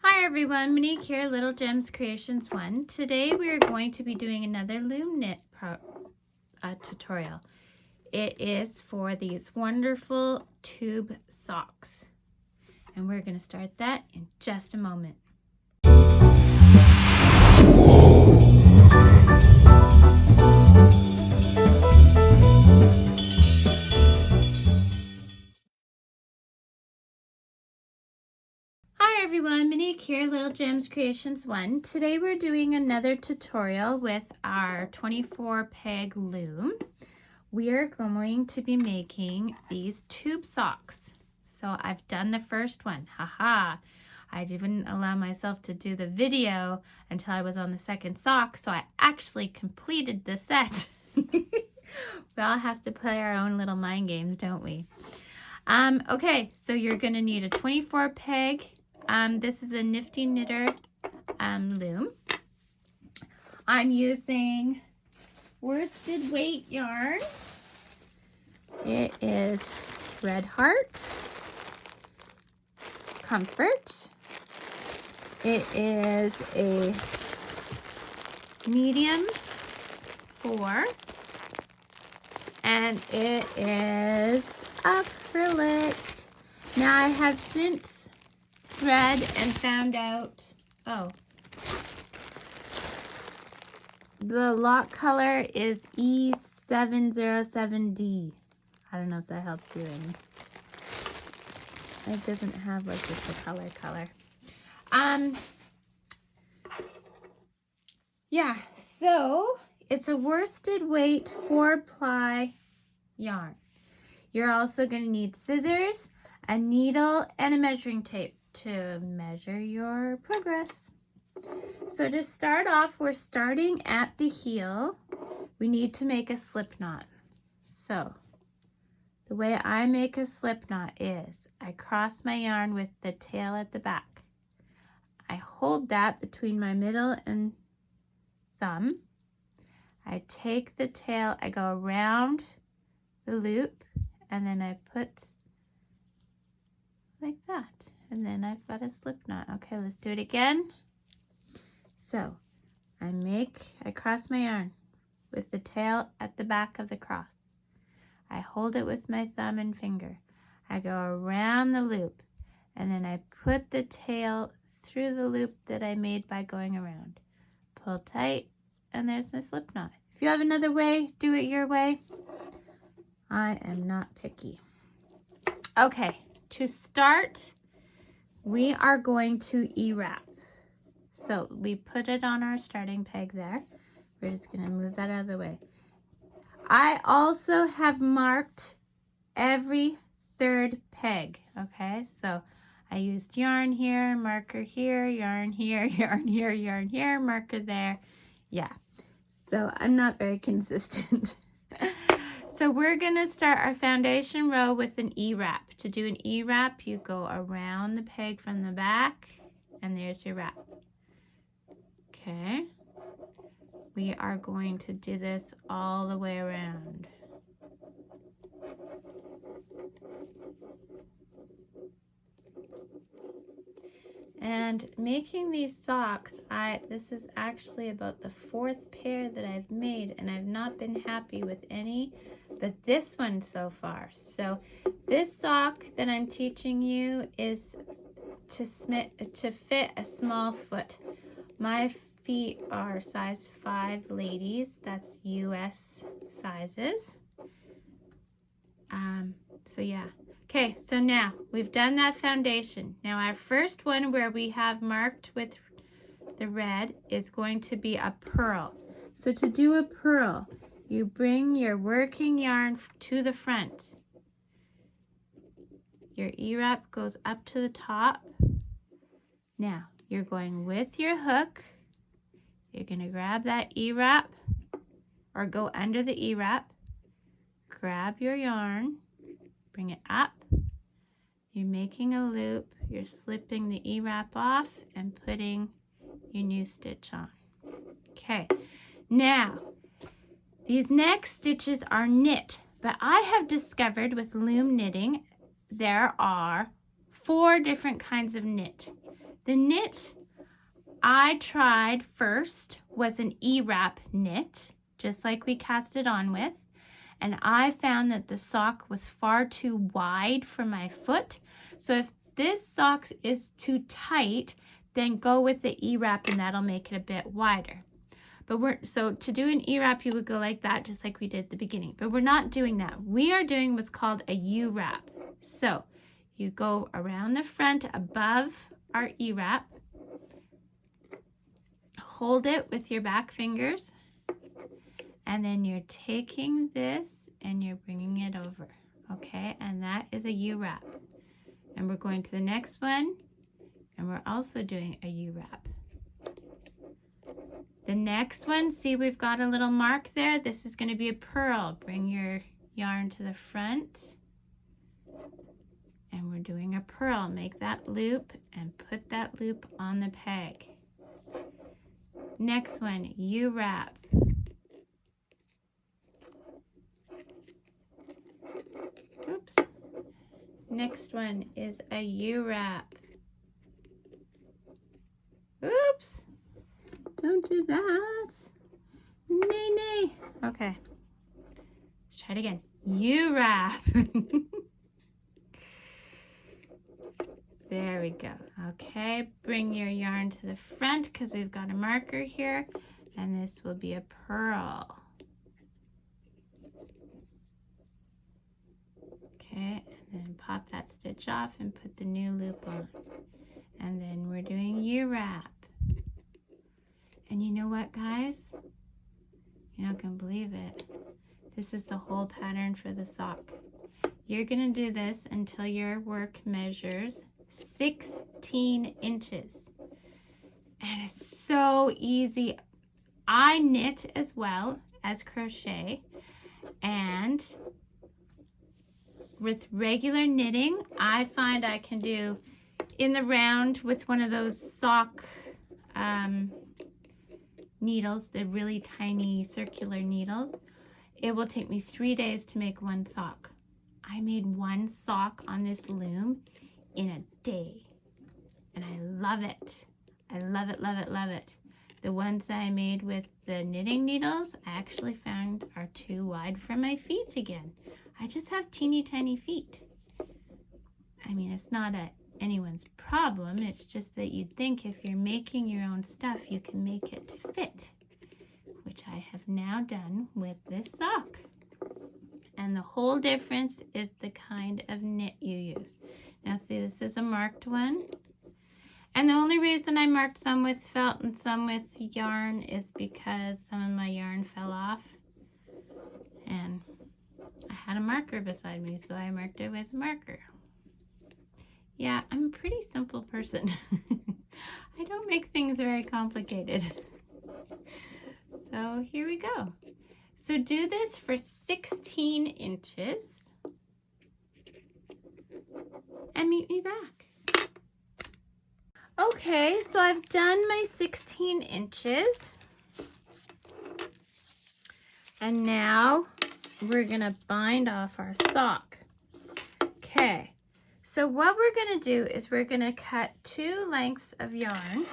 Hi everyone, Monique here, Little Gems Creations 1. Today we are going to be doing another Loom Knit tutorial. It is for these wonderful tube socks. And we're going to start that in just a moment. Hi everyone, Monique here, Little Gems Creations 1. Today we're doing another tutorial with our 24 peg loom. We are going to be making these tube socks. So I've done the first one, haha. I didn't allow myself to do the video until I was on the second sock, so I actually completed the set. We all have to play our own little mind games, don't we? Okay, so you're gonna need a 24 peg. This is a Nifty Knitter loom. I'm using worsted weight yarn. It is Red Heart, Comfort. It is a medium 4, and it is acrylic. Now I have since read and found out, the lot color is E707D. I don't know if that helps you any. It doesn't have like just a color. Yeah, so it's a worsted weight 4-ply yarn. You're also going to need scissors, a needle, and a measuring tape to measure your progress. So to start off, we're starting at the heel. We need to make a slip knot. So the way I make a slip knot is I cross my yarn with the tail at the back. I hold that between my middle and thumb. I take the tail, I go around the loop, and then I put like that, and then I've got a slip knot. Okay, let's do it again. So I cross my yarn with the tail at the back of the cross. I hold it with my thumb and finger. I go around the loop, and then I put the tail through the loop that I made by going around. Pull tight, and there's my slip knot. If you have another way, do it your way. I am not picky. Okay, to start, we are going to E-wrap. So we put it on our starting peg there. We're just going to move that out of the way. I also have marked every third peg, okay? So I used yarn here, marker here, yarn here, yarn here, yarn here, marker there. Yeah, so I'm not very consistent. So we're going to start our foundation row with an E-wrap. To do an E-wrap, you go around the peg from the back, and there's your wrap. Okay. We are going to do this all the way around. And making these socks, this is actually about the 4th pair that I've made, and I've not been happy with any but this one so far. So this sock that I'm teaching you is to fit a small foot. My feet are size 5, ladies. That's US sizes. So yeah. Okay, so now we've done that foundation. Now our first one where we have marked with the red is going to be a purl. So to do a purl, you bring your working yarn to the front. Your E-wrap goes up to the top. Now you're going with your hook. You're going to grab that E-wrap or go under the E-wrap. Grab your yarn, bring it up. You're making a loop, you're slipping the E-wrap off and putting your new stitch on. Okay, now these next stitches are knit, but I have discovered with loom knitting there are 4 different kinds of knit. The knit I tried first was an E-wrap knit, just like we cast it on with, and I found that the sock was far too wide for my foot. So if this sock is too tight, then go with the E-wrap and that'll make it a bit wider. But so to do an E-wrap, you would go like that, just like we did at the beginning. But we're not doing that. We are doing what's called a U-wrap. So you go around the front above our E-wrap, hold it with your back fingers, and then you're taking this and you're bringing it over. Okay, and that is a U-wrap. And we're going to the next one, and we're also doing a U-wrap. The next one, see we've got a little mark there. This is going to be a purl. Bring your yarn to the front. And we're doing a purl. Make that loop and put that loop on the peg. Next one, U-wrap. Oops. Next one is a U-wrap. Oops. Don't do that. Nay, nay. Okay. Let's try it again. U-wrap. There we go. Okay, bring your yarn to the front because we've got a marker here, and this will be a purl. Okay, and then pop that stitch off and put the new loop on. And then we're doing U-wrap. And you know what, guys? You're not going to believe it. This is the whole pattern for the sock. You're going to do this until your work measures 16 inches. And it's so easy. I knit as well as crochet, and with regular knitting, I find I can do in the round with one of those sock needles, the really tiny circular needles. It will take me 3 days to make one sock. I made one sock on this loom in a day, and I love it. I love it, love it, love it. The ones that I made with the knitting needles, I actually found are too wide for my feet again. I just have teeny tiny feet. I mean, it's not anyone's problem. It's just that you'd think if you're making your own stuff, you can make it to fit, which I have now done with this sock. And the whole difference is the kind of knit you use. Now see, this is a marked one. And the only reason I marked some with felt and some with yarn is because some of my yarn fell off. And I had a marker beside me, so I marked it with a marker. Yeah, I'm a pretty simple person. I don't make things very complicated. So here we go. So do this for 16 inches and meet me back. Okay, so I've done my 16 inches. And now we're gonna bind off our sock. Okay, so what we're gonna do is we're gonna cut 2 lengths of yarn.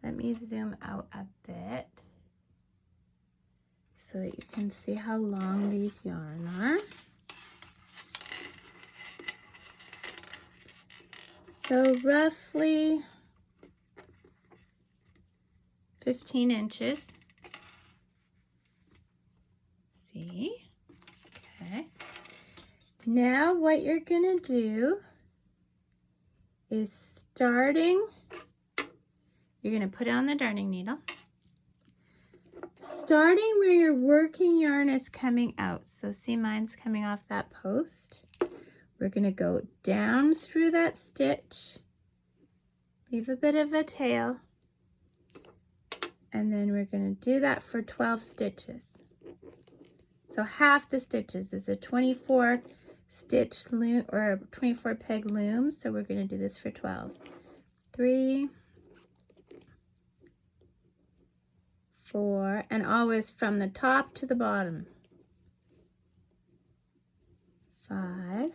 Let me zoom out a bit so that you can see how long these yarn are. So roughly 15 inches. See? Okay. Now what you're gonna do is you're gonna put it on the darning needle. Starting where your working yarn is coming out. So see, mine's coming off that post. We're gonna go down through that stitch, leave a bit of a tail, and then we're gonna do that for 12 stitches. So half the stitches is a 24 stitch loom or a 24 peg loom. So we're gonna do this for 12. 3, 4, and always from the top to the bottom. 5,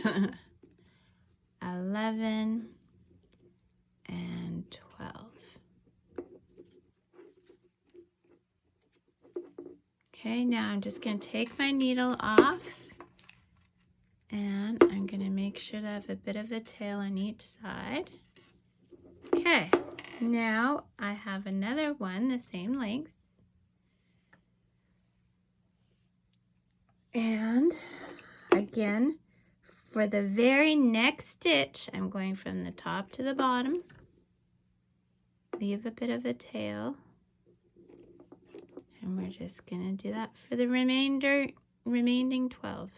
that? 11 and 12. Okay, now I'm just going to take my needle off, and I'm going to make sure to have a bit of a tail on each side. Okay, now I have another one the same length. And again, for the very next stitch, I'm going from the top to the bottom. Leave a bit of a tail. And we're just going to do that for the remaining 12.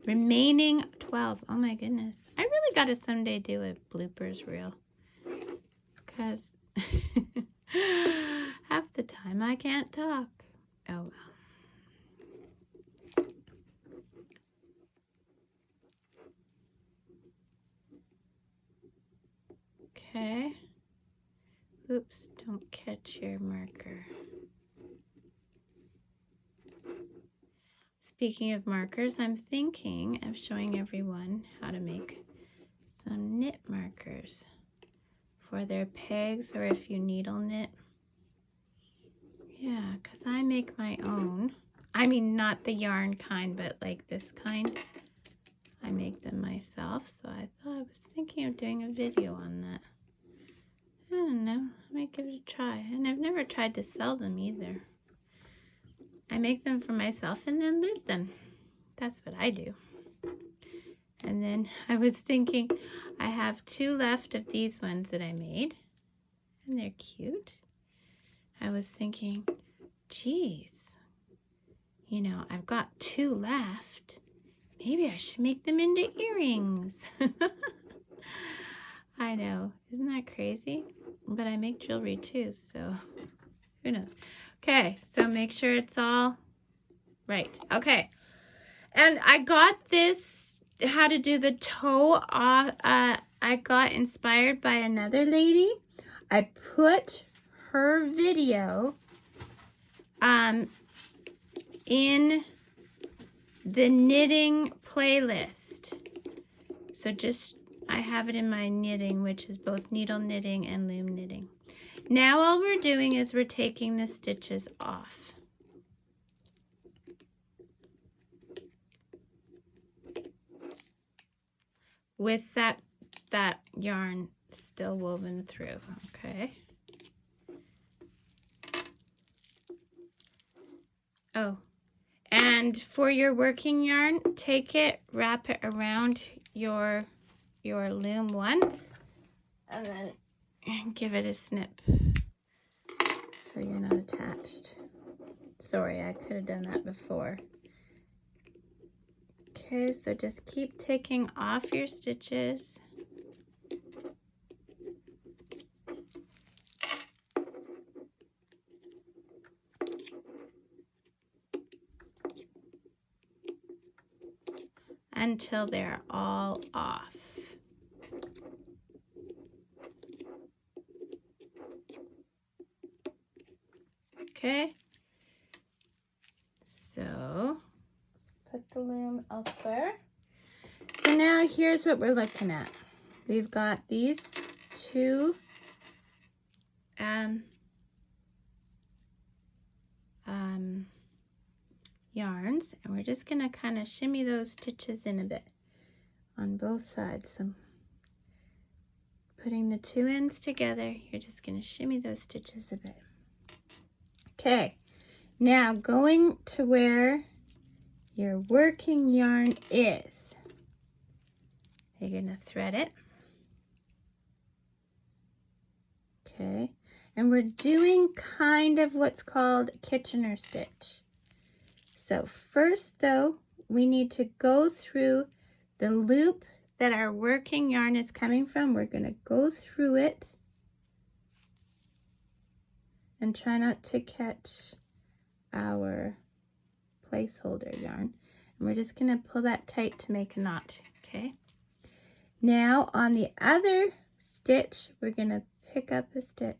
Remaining 12. Oh my goodness. I really got to someday do a bloopers reel. Because half the time I can't talk. Oh well. Okay. Oops, don't catch your marker. Speaking of markers, I'm thinking of showing everyone how to make some knit markers for their pegs, or if you needle knit. Yeah, because I make my own. I mean, not the yarn kind, but like this kind. I make them myself, so I was thinking of doing a video on that. I don't know, I might give it a try. And I've never tried to sell them either. I make them for myself and then lose them. That's what I do. And then I was thinking, I have 2 left of these ones that I made. And they're cute. I was thinking, geez, you know, I've got 2 left. Maybe I should make them into earrings. I know, isn't that crazy? But I make jewelry too, so who knows? Okay, so make sure it's all right. Okay, and I got this, how to do the toe off. I got inspired by another lady. I put her video in the knitting playlist. So just, I have it in my knitting, which is both needle knitting and loom knitting. Now all we're doing is we're taking the stitches off. With that yarn still woven through, okay? Oh, and for your working yarn, take it, wrap it around your loom once, and then give it a snip so you're not attached. Sorry, I could have done that before. Okay, so just keep taking off your stitches. Until they're all off. Okay, so let's put the loom elsewhere. So now here's what we're looking at. We've got these 2 yarns, and we're just going to kind of shimmy those stitches in a bit on both sides. So putting the 2 ends together, you're just going to shimmy those stitches a bit. Okay, now going to where your working yarn is, you're going to thread it. Okay, and we're doing kind of what's called a Kitchener stitch. So first though, we need to go through the loop that our working yarn is coming from. We're going to go through it and try not to catch our placeholder yarn. And we're just going to pull that tight to make a knot. Okay, now on the other stitch, we're going to pick up a stitch.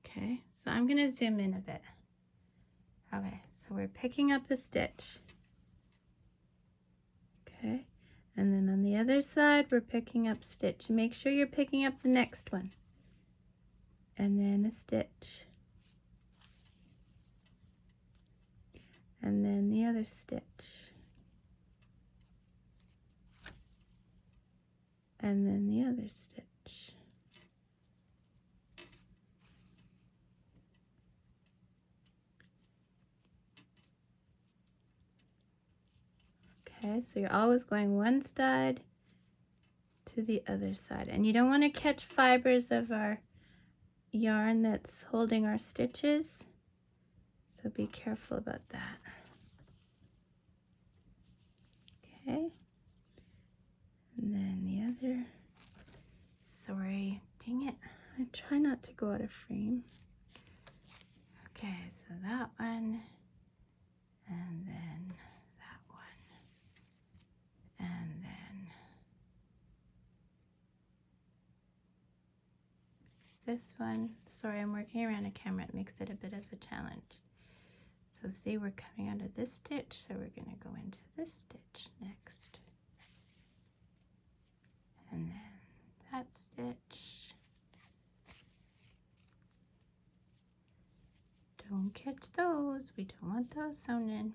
Okay, so I'm going to zoom in a bit. Okay, so we're picking up a stitch. Okay, and then on the other side we're picking up stitch. Make sure you're picking up the next one, and then a stitch, and then the other stitch, and then the other stitch. Okay, so you're always going one side to the other side, and you don't want to catch fibers of our yarn that's holding our stitches, so be careful about that. Okay, and then the other, sorry, dang it, I try not to go out of frame. Okay, so that one, and then that one, and then this one. Sorry, I'm working around a camera, it makes it a bit of a challenge. So see, we're coming out of this stitch, so we're going to go into this stitch next. And then that stitch. Don't catch those, we don't want those sewn in.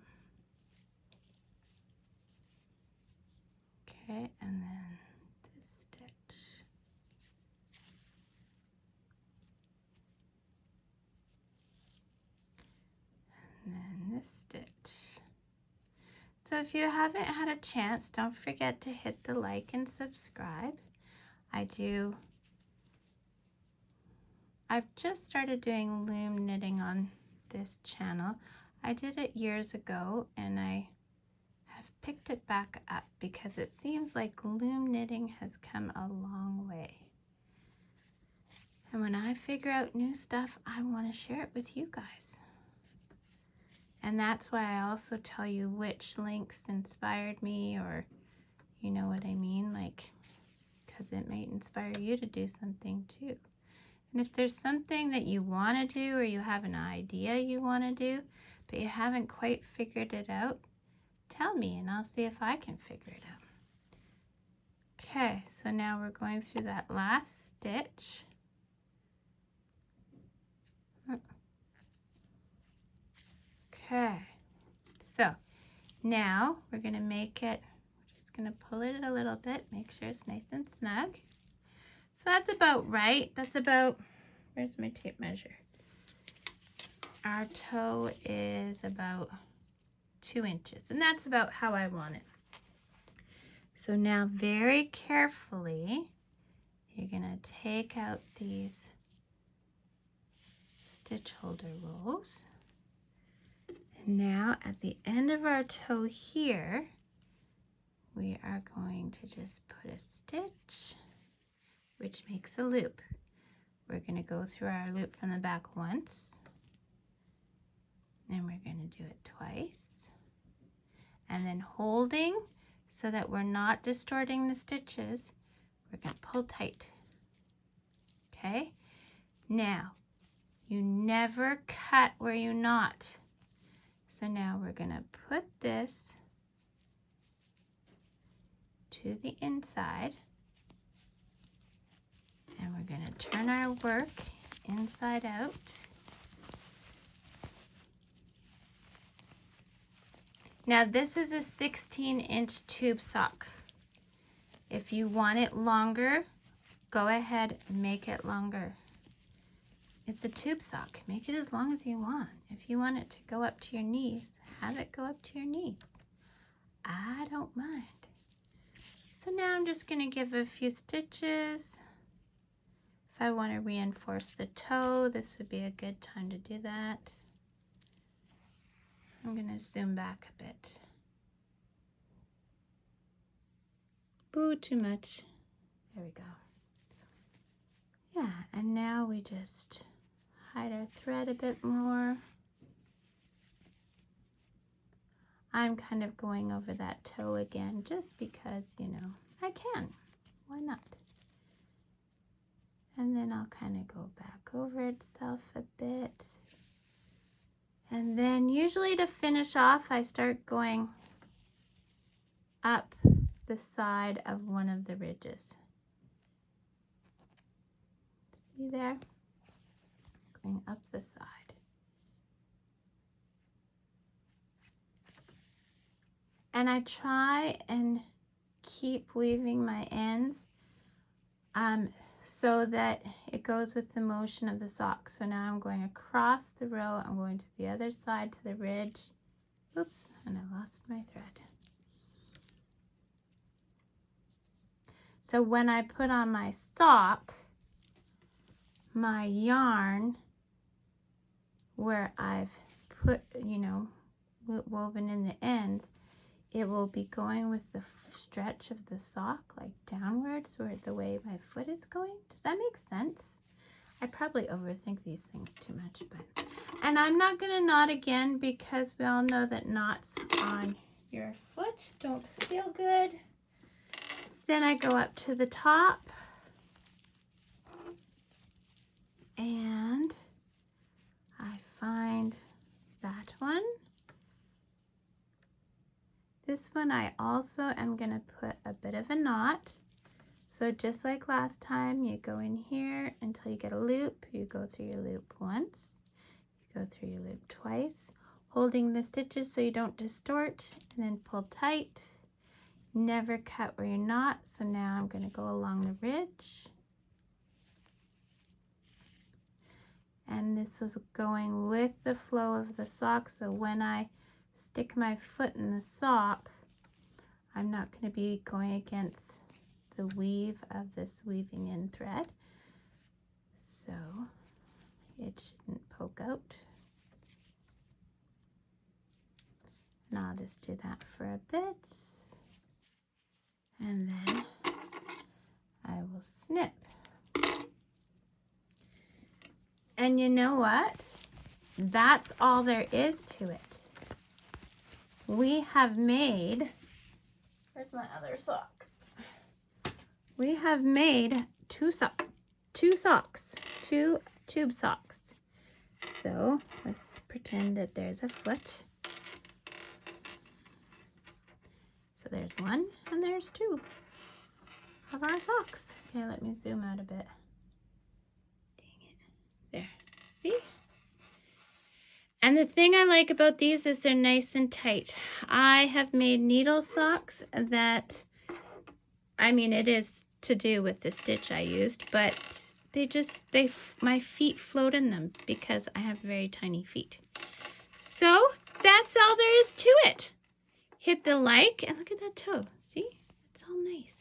Okay, and then this stitch. And then this stitch. So if you haven't had a chance, don't forget to hit the like and subscribe. I've just started doing loom knitting on this channel. I did it years ago and I have picked it back up because it seems like loom knitting has come a long way. And when I figure out new stuff, I want to share it with you guys. And that's why I also tell you which links inspired me, or you know what I mean, like, because it might inspire you to do something too. And if there's something that you want to do, or you have an idea you want to do, but you haven't quite figured it out, tell me and I'll see if I can figure it out. Okay, so now we're going through that last stitch. Okay, so now we're going to make it, we're just going to pull it a little bit, make sure it's nice and snug. So that's about right. That's about, where's my tape measure? Our toe is about 2 inches, and that's about how I want it. So now very carefully, you're going to take out these stitch holder rows. And now at the end of our toe here, we are going to just put a stitch, which makes a loop. We're going to go through our loop from the back once, and we're going to do it twice, and then holding so that we're not distorting the stitches, we're going to pull tight. Okay, now you never cut where you knot. So now we're going to put this to the inside, and we're going to turn our work inside out. Now this is a 16-inch tube sock. If you want it longer, go ahead and make it longer. It's a tube sock. Make it as long as you want. If you want it to go up to your knees, have it go up to your knees. I don't mind. So now I'm just going to give a few stitches. If I want to reinforce the toe, this would be a good time to do that. I'm going to zoom back a bit. Boo, too much. There we go. Yeah, and now we just hide our thread a bit more. I'm kind of going over that toe again just because, you know, I can. Why not? And then I'll kind of go back over itself a bit. And then usually to finish off, I start going up the side of one of the ridges. See there? Going up the side. And I try and keep weaving my ends so that it goes with the motion of the sock. So now I'm going across the row, I'm going to the other side to the ridge. Oops, and I lost my thread. So when I put on my sock, my yarn where I've put, you know, woven in the ends, it will be going with the stretch of the sock, like downwards, or the way my foot is going. Does that make sense? I probably overthink these things too much, but, and I'm not gonna knot again because we all know that knots on your foot don't feel good. Then I go up to the top and I find that one. This one I also am going to put a bit of a knot. So just like last time, you go in here until you get a loop. You go through your loop once, you go through your loop twice, holding the stitches so you don't distort, and then pull tight. Never cut where you're not. So now I'm going to go along the ridge. And this is going with the flow of the sock, so when I stick my foot in the sock, I'm not going to be going against the weave of this weaving in thread, so it shouldn't poke out. And I'll just do that for a bit, and then I will snip. And you know what? That's all there is to it. We have made, where's my other sock? We have made two socks, two tube socks. So let's pretend that there's a foot. So there's one and there's two of our socks. Okay, let me zoom out a bit. There, see? And the thing I like about these is they're nice and tight. I have made needle socks that, I mean, it is to do with the stitch I used, but my feet float in them because I have very tiny feet. So that's all there is to it. Hit the like, and look at that toe. See? It's all nice.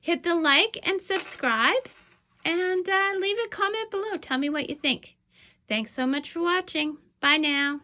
Hit the like and subscribe, and leave a comment below. Tell me what you think. Thanks so much for watching. Bye now.